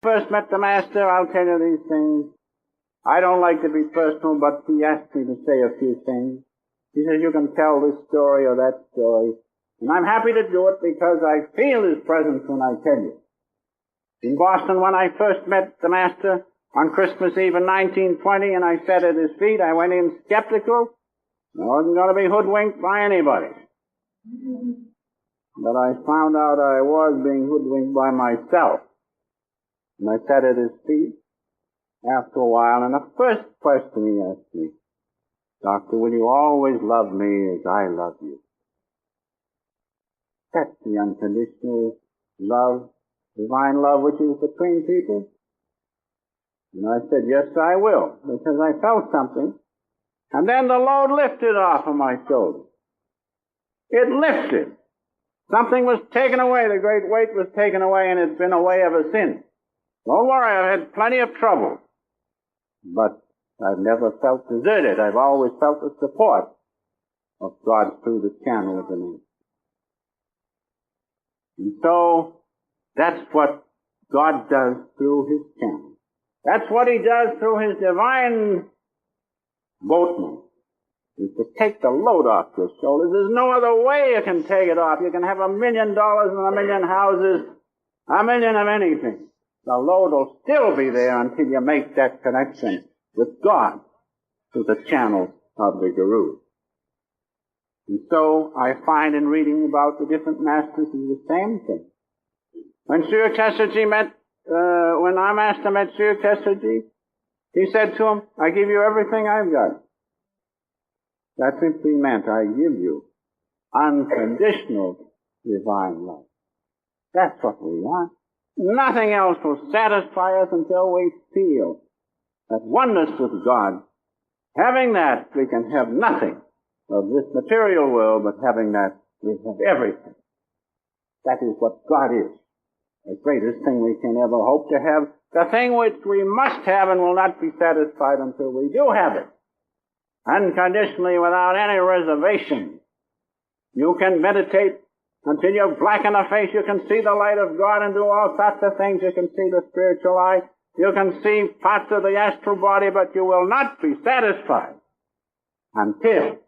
First met the Master, I'll tell you these things. I don't like to be personal, but he asked me to say a few things. He says, you can tell this story or that story. And I'm happy to do it because I feel his presence when I tell you. In Boston, when I first met the Master on Christmas Eve in 1920, and I sat at his feet, I went in skeptical. I wasn't going to be hoodwinked by anybody. But I found out I was being hoodwinked by myself. And I sat at his feet after a while, and the first question he asked me, Doctor, will you always love me as I love you? That's the unconditional love, divine love which is between people. And I said, yes, I will, because I felt something. And then the load lifted off of my shoulders. It lifted. Something was taken away. The great weight was taken away, and it's been away ever since. Don't worry, I've had plenty of trouble. But I've never felt deserted. I've always felt the support of God through the channel of the name. And so, that's what God does through his channel. That's what he does through his divine boatman, is to take the load off your shoulders. There's no other way you can take it off. You can have $1 million and 1 million houses, 1 million of anything. The load will still be there until you make that connection with God through the channel of the Guru. And so I find in reading about the different masters is the same thing. When Sri Chesterji met, when our master met Sri Chesterji, he said to him, I give you everything I've got. That simply meant I give you unconditional divine love. That's what we want. Nothing else will satisfy us until we feel that oneness with God. Having that, we can have nothing of this material world, but having that, we have everything. That is what God is. The greatest thing we can ever hope to have. The thing which we must have and will not be satisfied until we do have it. Unconditionally, without any reservation. You can meditate until you're black in the face. You can see the light of God and do all sorts of things. You can see the spiritual eye. You can see parts of the astral body, but you will not be satisfied until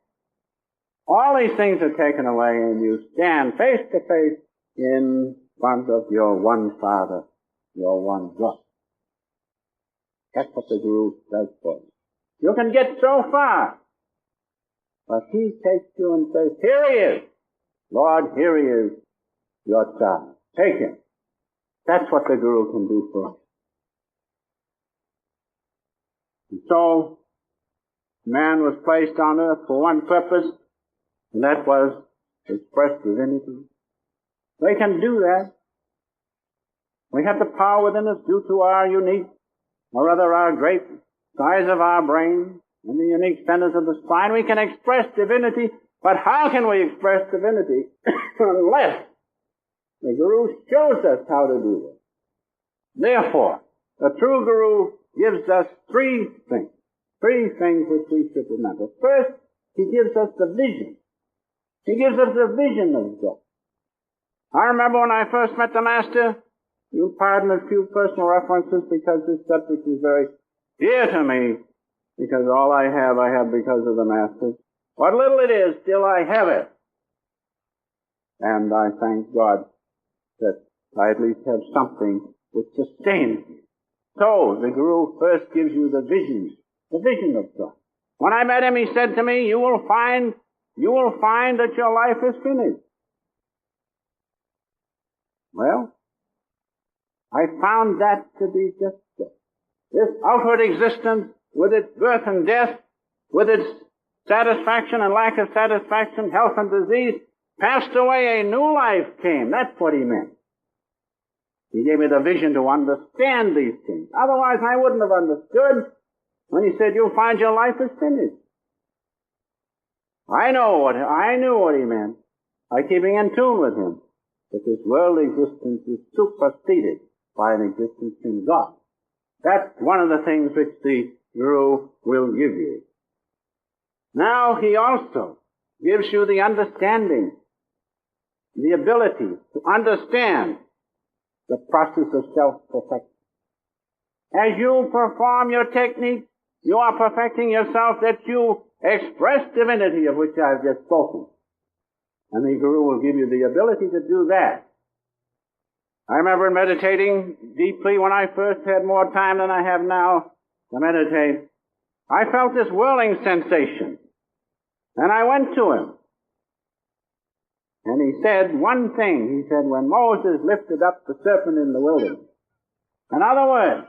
all these things are taken away and you stand face to face in front of your one Father, your one God. That's what the Guru does for you. You can get so far, but he takes you and says, here he is. Lord, here he is, your child. Take him. That's what the Guru can do for us. And so, man was placed on earth for one purpose, and that was to express divinity. They can do that. We have the power within us due to our unique, or rather our great size of our brain and the unique centers of the spine. We can express divinity, but how can we express divinity unless the Guru shows us how to do it? Therefore, the true Guru gives us three things which we should remember. First, he gives us the vision. He gives us the vision of God. I remember when I first met the Master, you'll pardon a few personal references because this subject is very dear to me, because all I have because of the Master. What little it is, still I have it. And I thank God that I at least have something which sustains me. So, the Guru first gives you the vision of God. When I met him, he said to me, you will find that your life is finished. Well, I found that to be just so. This outward existence, with its birth and death, with its satisfaction and lack of satisfaction, health and disease, passed away, a new life came. That's what he meant. He gave me the vision to understand these things. Otherwise, I wouldn't have understood when he said, you'll find your life is finished. I knew what he meant by keeping in tune with him, that this worldly existence is superseded by an existence in God. That's one of the things which the Guru will give you. Now, he also gives you the understanding, the ability to understand the process of self-perfection. as you perform your technique, you are perfecting yourself that you express divinity of which I have just spoken. And the Guru will give you the ability to do that. I remember meditating deeply when I first had more time than I have now to meditate. I felt this whirling sensation. And I went to him. And he said one thing. He said, when Moses lifted up the serpent in the wilderness. In other words,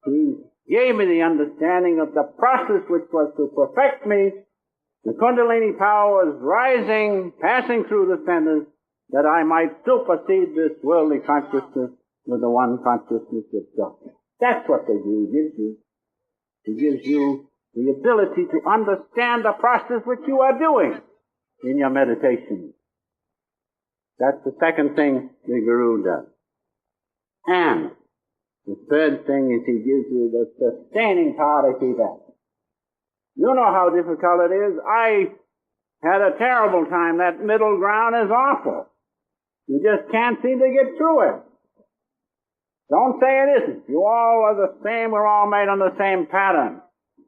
he gave me the understanding of the process which was to perfect me. The Kundalini power was rising, passing through the centers, that I might supersede this worldly consciousness with the one consciousness of God. That's what the Guru gives you. He gives you the ability to understand the process which you are doing in your meditation. That's the second thing the Guru does. And the third thing is he gives you the sustaining power to keep at it. You know how difficult it is. I had a terrible time. That middle ground is awful. You just can't seem to get through it. Don't say it isn't. You all are the same. We're all made on the same pattern,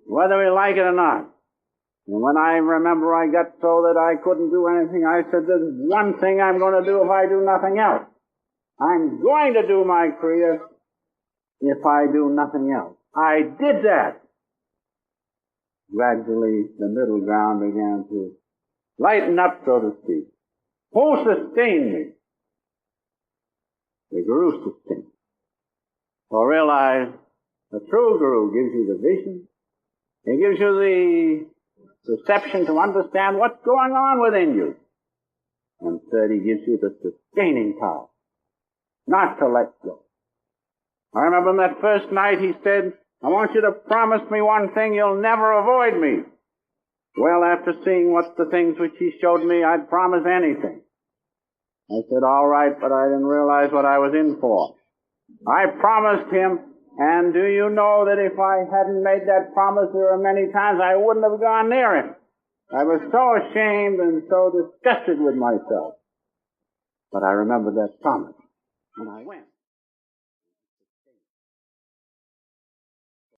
whether we like it or not. And when I remember I got so that I couldn't do anything, I said, there's one thing I'm going to do if I do nothing else. I'm going to do my Kriya if I do nothing else. I did that. Gradually, the middle ground began to lighten up, so to speak. Who sustained me? The Guru sustained me. So realize, the true Guru gives you the vision. He gives you the perception to understand what's going on within you. And third, he gives you the sustaining power, not to let go. I remember on that first night he said, I want you to promise me one thing, you'll never avoid me. Well, after seeing what the things which he showed me, I'd promise anything. I said, all right, but I didn't realize what I was in for. I promised him, and do you know that if I hadn't made that promise, there were many times I wouldn't have gone near him. I was so ashamed and so disgusted with myself. But I remembered that promise, and I went.